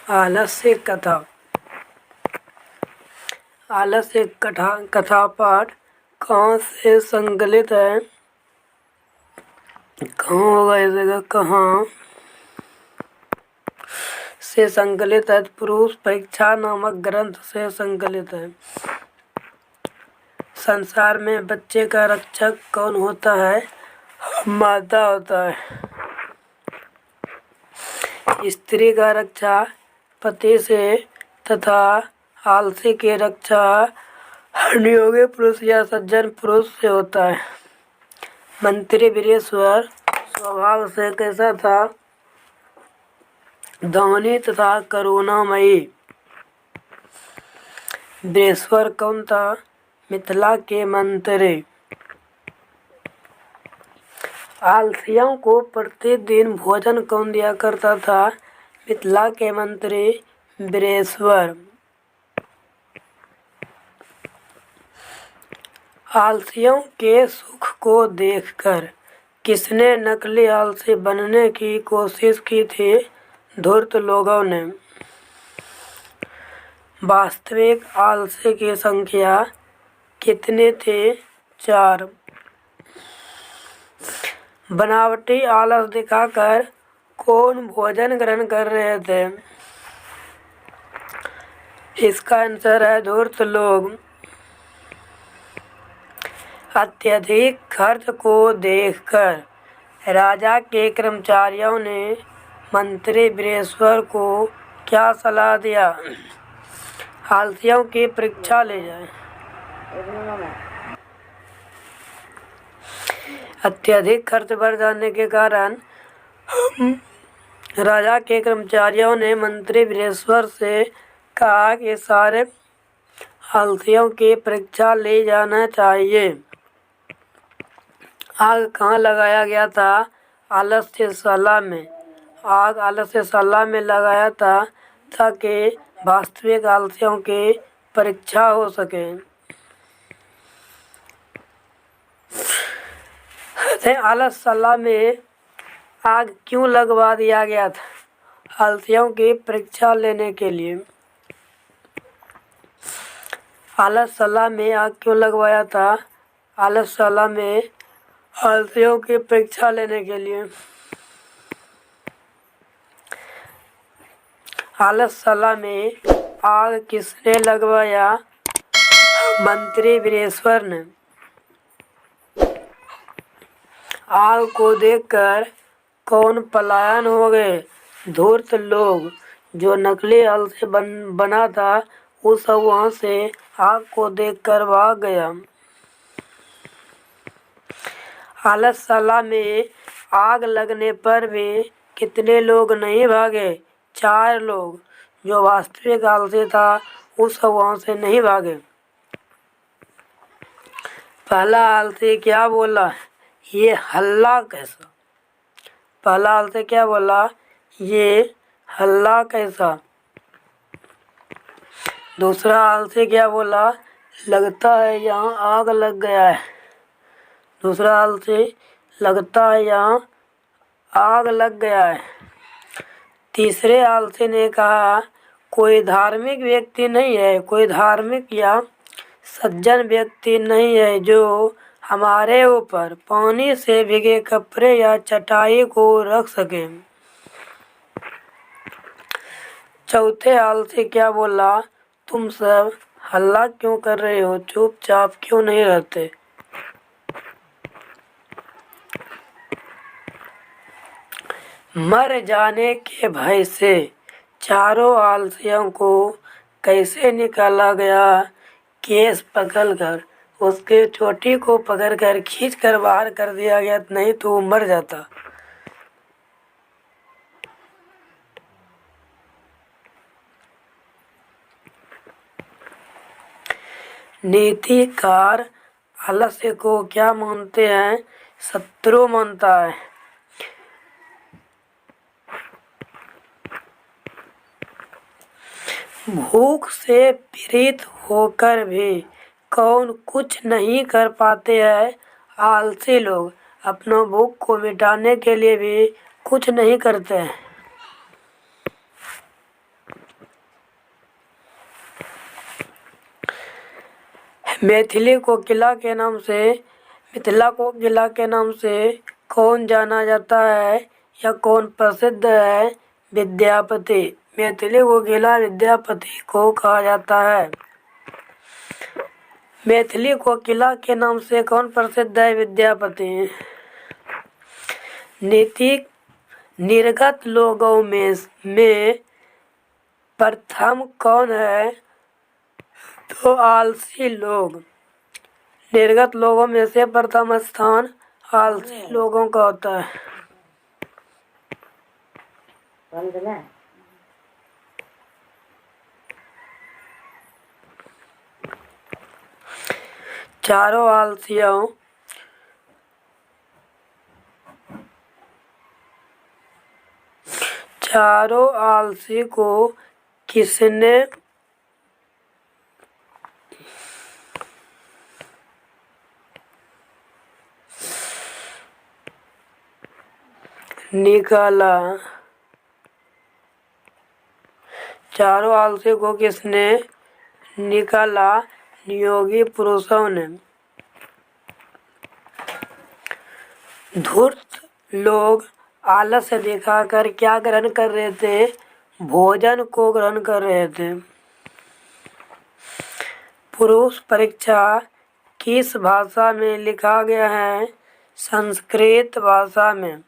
आलस्य कथा। आलस्य कथा पाठ कहाँ से संकलित है? कहाँ होगा इस जगह? कहाँ से संकलित है? पुरुष परीक्षा नामक ग्रंथ से संकलित है। संसार में बच्चे का रक्षक कौन होता है? माता होता है। स्त्री का रक्षा पति से तथा आलसी की रक्षा नियोगी पुरुष या सज्जन पुरुष से होता है। मंत्री वीरेश्वर स्वभाव से कैसा था? दानी तथा करुणामयी। वीरेश्वर कौन था? मिथिला के मंत्री। आलसियों को प्रतिदिन भोजन कौन दिया करता था? मिथिला के मंत्री वीरेश्वर। आलसियों के सुख को देखकर किसने नकली आलसी बनने की कोशिश की थी? धूर्त लोगों ने। वास्तविक आलसी की संख्या कितनी थी? 4। बनावटी आलस दिखाकर कौन भोजन ग्रहण कर रहे थे? इसका आंसर है धूर्त लोग। अत्यधिक खर्च को देखकर राजा के कर्मचारियों ने मंत्री वीरेश्वर को क्या सलाह दिया? आलसियों की परीक्षा ले जाए। अत्यधिक खर्च बढ़ जाने के कारण राजा के कर्मचारियों ने मंत्री वीरेश्वर से कहा कि सारे आलसियों की परीक्षा ले जाना चाहिए। आग कहाँ लगाया गया था? आलस्यशाला में। आग आलस्यशाला में लगाया था ताकि वास्तविक आलसियों की परीक्षा हो सके। आलस्यशाला में आग क्यों लगवा दिया गया था? आलसियों की परीक्षा लेने के लिए। आलस्यशाला में आग क्यों लगवाया था? आलस्यशाला में आलसियों की परीक्षा लेने के लिए। आलस्यशाला में आग किसने लगवाया? मंत्री वीरेश्वर ने। आग को देखकर कौन पलायन हो गए? धूर्त लोग। जो नकली आलसी बना था वो सब वहाँ से आग को देखकर भाग गया। आलस्यशाला में आग लगने पर भी कितने लोग नहीं भागे? 4 लोग। जो वास्तविक आलसी था वो सब वहाँ से नहीं भागे। पहला आलसी क्या बोला? ये हल्ला कैसा? पहला आलसी क्या बोला? ये हल्ला कैसा? दूसरा आलसी क्या बोला? लगता है यहाँ आग लग गया है। दूसरा आलसी लगता है यहाँ आग लग गया है। तीसरे आलसी ने कहा कोई धार्मिक व्यक्ति नहीं है, कोई धार्मिक या सज्जन व्यक्ति नहीं है जो हमारे ऊपर पानी से भीगे कपड़े या चटाई को रख सके। चौथे आलसी क्या बोला? तुम सब हल्ला क्यों कर रहे हो? चुपचाप क्यों नहीं रहते? मर जाने के भय से चारों आलसियों को कैसे निकाला गया? केस पकड़कर उसके चोटी को पकड़कर खींचकर बाहर कर दिया गया, नहीं तो वो मर जाता। नीतिकार आलस्य को क्या मानते हैं? शत्रु मानता है। भूख से पीड़ित होकर भी कौन कुछ नहीं कर पाते हैं? आलसी लोग अपना भूख को मिटाने के लिए भी कुछ नहीं करते हैं। मैथिली को किला के नाम से मिथिला को किला के नाम से कौन जाना जाता है या कौन प्रसिद्ध है? विद्यापति। मैथिली को किला विद्यापति को कहा जाता है। मैथिली को किला के नाम से कौन प्रसिद्ध है? विद्यापति। नीति निर्गत लोगों में प्रथम कौन है? तो आलसी लोग। निर्गत लोगों में से प्रथम स्थान आलसी लोगों का होता है। चारों आलसी को किसने निकाला? चारों आलसी को किसने निकाला? नियोगी पुरुषों ने। धूर्त लोग आलस्य दिखाकर क्या ग्रहण कर रहे थे? भोजन को ग्रहण कर रहे थे। पुरुष परीक्षा किस भाषा में लिखा गया है? संस्कृत भाषा में।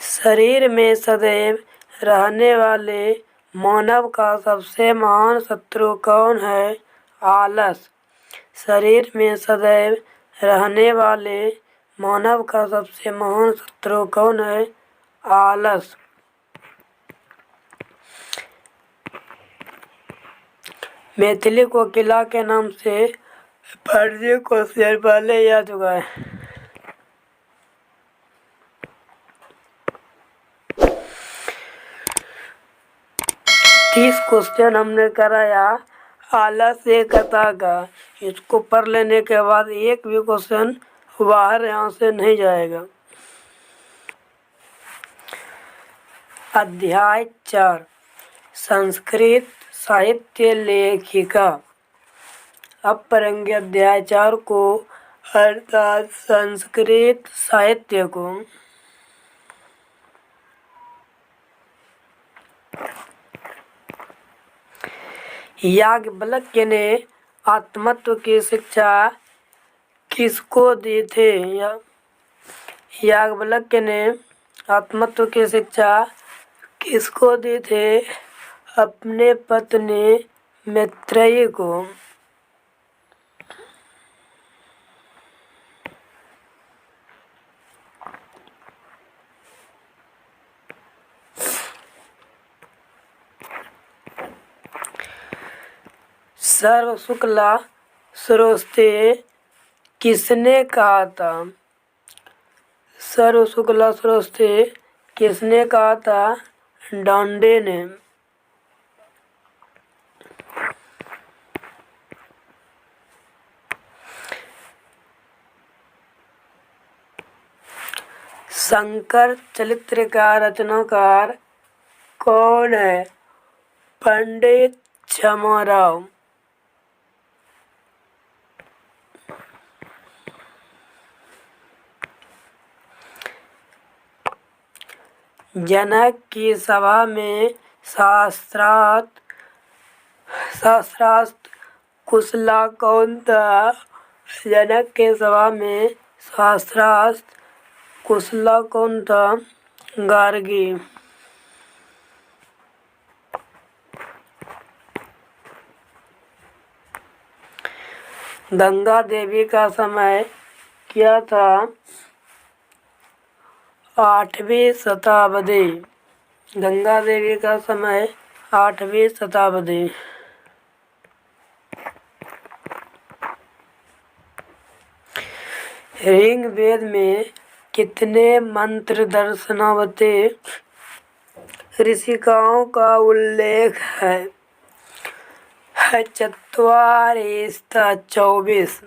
शरीर में सदैव रहने वाले मानव का सबसे महान शत्रु कौन है? आलस। शरीर में सदैव रहने वाले मानव का सबसे महान शत्रु कौन है? आलस। मैथिली को किला के नाम से फर्जी क्वेश्चन पहले ही आ चुका है। 30 क्वेश्चन हमने कराया आलस एकता का। इसको पढ़ लेने के बाद एक भी क्वेश्चन बाहर यहाँ से नहीं जाएगा। अध्याय 4 संस्कृत साहित्य लेखिका। अब पढ़ेंगे अध्याय 4 को, अर्थात संस्कृत साहित्य को। याज्ञवल्क्य ने आत्मतत्व की शिक्षा किसको दी थी? याज्ञवल्क्य ने आत्मतत्व की शिक्षा किसको दी थी? अपने पत्नी मैत्रेयी को। सर्व शुक्ला श्रोस्ते किसने कहा था? सर्व शुक्ला श्रोस्ते किसने कहा था? डांडे ने। शंकर चरित्र का रचनाकार कौन है? पंडित छमाराव। जनक की सभा में शास्त्रार्थ कुशला कौन था? जनक के सभा में शास्त्रार्थ कुशला कौन था? गार्गी। गंगा देवी का समय क्या था? 8वीं शताब्दी। गंगा देवी का समय 8वीं शताब्दी। ऋग्वेद में कितने मंत्र दर्शनावते ऋषिकाओं का उल्लेख है? 24।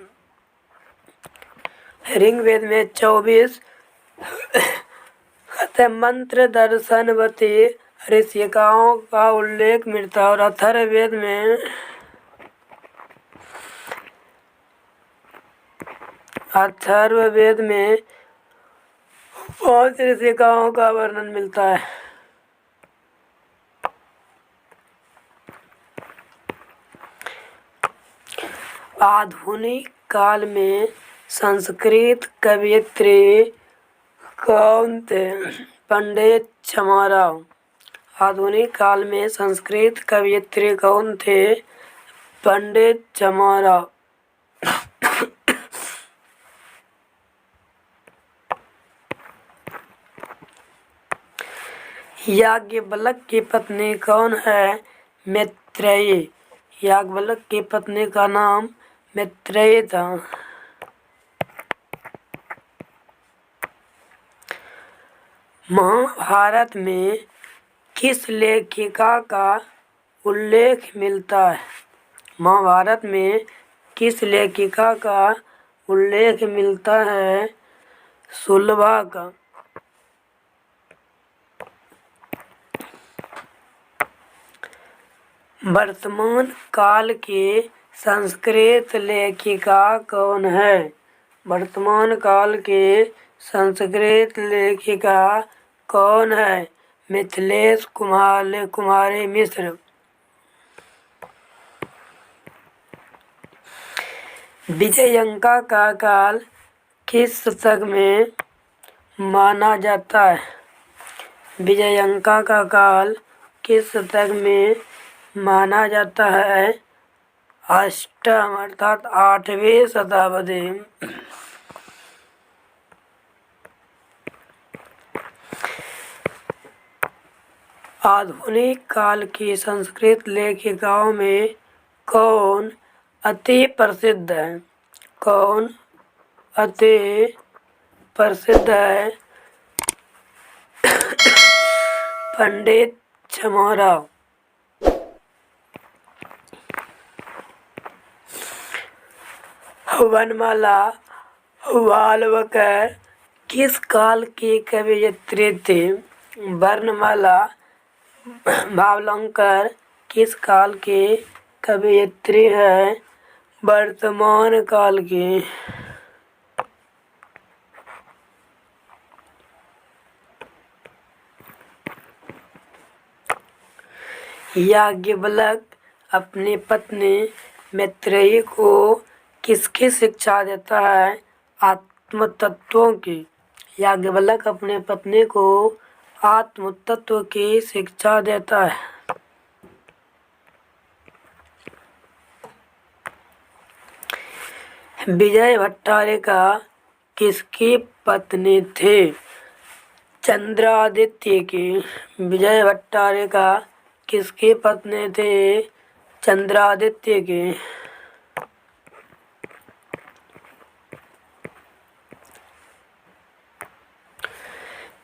ऋग्वेद में 24 मंत्र दर्शनवती ऋषिकाओं का उल्लेख मिलता है। और अथर्ववेद में 5 ऋषिकाओं का वर्णन मिलता है। आधुनिक काल में संस्कृत कवयित्री कौन थे? पंडित छमाराव। आधुनिक काल में संस्कृत कवयित्री कौन थे? पंडित छमाराव। याज्ञवल्क्य की पत्नी कौन है? मैत्रेयी। याज्ञवल्क्य की पत्नी का नाम मैत्रेयी था। महाभारत में किस लेखिका का उल्लेख मिलता है? महाभारत में किस लेखिका का उल्लेख मिलता है? सुलभा का। वर्तमान काल की संस्कृत लेखिका कौन है? वर्तमान काल की संस्कृत लेखिका कौन है? मिथिलेश कुमारी मिश्र। विजयंका का काल किस शतक में माना जाता है? विजयंका का काल किस शतक में माना जाता है? अष्टम अर्थात 8वीं शताब्दी। आधुनिक काल की संस्कृत लेखिकाओं में कौन अति प्रसिद्ध है? कौन अति प्रसिद्ध है? पंडित छमाराव। वनमाला वाल्वकर किस काल की कवयित्री थी? वर्णमाला वाल्वकर किस काल की कवयित्री है? वर्तमान काल की। याज्ञवल्क्य अपनी पत्नी मैत्रेयी को किसकी शिक्षा देता है? आत्म तत्वों की। याज्ञवल्क्य अपने पत्नी को आत्म तत्व की शिक्षा देता है। विजय भट्टारिका किसकी पत्नी थी? चंद्रादित्य की। विजय भट्टारिका किसकी पत्नी थी? चंद्रादित्य की।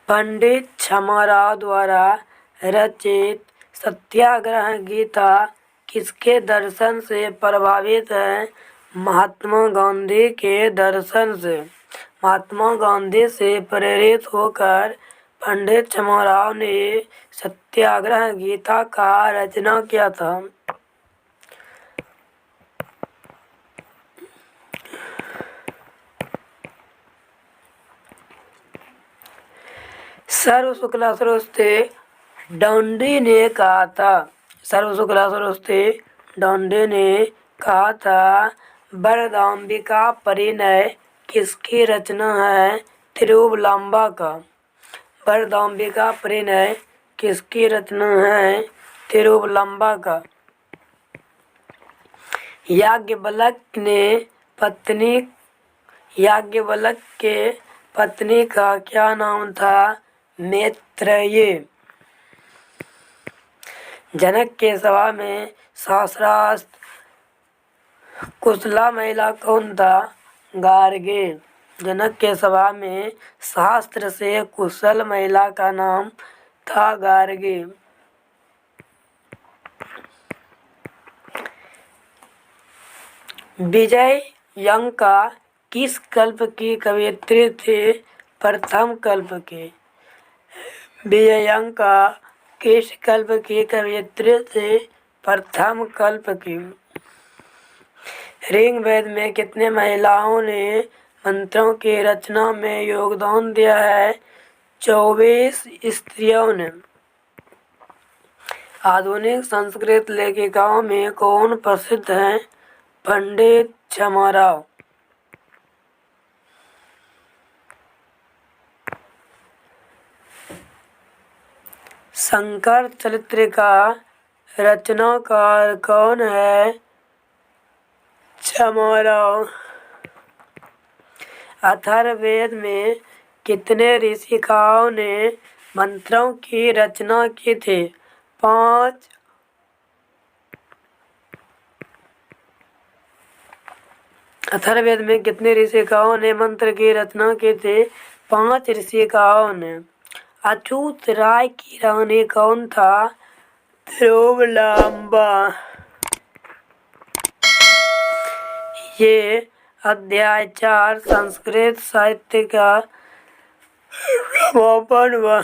पंडित छमाराव द्वारा रचित सत्याग्रह गीता किसके दर्शन से प्रभावित है? महात्मा गांधी के दर्शन से। महात्मा गांधी से प्रेरित होकर पंडित छमाराव ने सत्याग्रह गीता का रचना किया था। सर्व शुक्लास्वस्ते डांडी ने कहा था। सर्व शुक्लास्वस्ते डांडी ने कहा था। वरदाम्बिका परिणय किसकी रचना है? तिरुवल्लुवर का। वरदाम्बिका परिणय किसकी रचना है? तिरुवल्लुवर का। याज्ञवल्क्य के पत्नी का क्या नाम था? मैत्रेयी। जनक के सभा में शास्त्रार्थ कुशला महिला कौन था? गार्गी। जनक के सभा में शास्त्र से कुशल महिला का नाम था गार्गी। विजयंका किस कल्प की कवयित्री थी? प्रथम कल्प की। विजयंका किस कल्प की कवियत्री थी प्रथम कल्प की? ऋग्वेद में कितने महिलाओं ने मंत्रों की रचना में योगदान दिया है? 24 स्त्रियों ने। आधुनिक संस्कृत लेखिकाओं में कौन प्रसिद्ध हैं? पंडित छमाराव। शंकर चरित्र का रचनाकार कौन है? छमाराव। अथर्ववेद में कितने ऋषिकाओं ने मंत्रों की रचना की थी? 5। अथर्ववेद में कितने ऋषिकाओं ने मंत्र की रचना की थी? 5 ऋषिकाओं ने। अछूत राय की रानी कौन था? ध्रुवलांबा। ये अध्याय 4 संस्कृत साहित्य का समापन हुआ।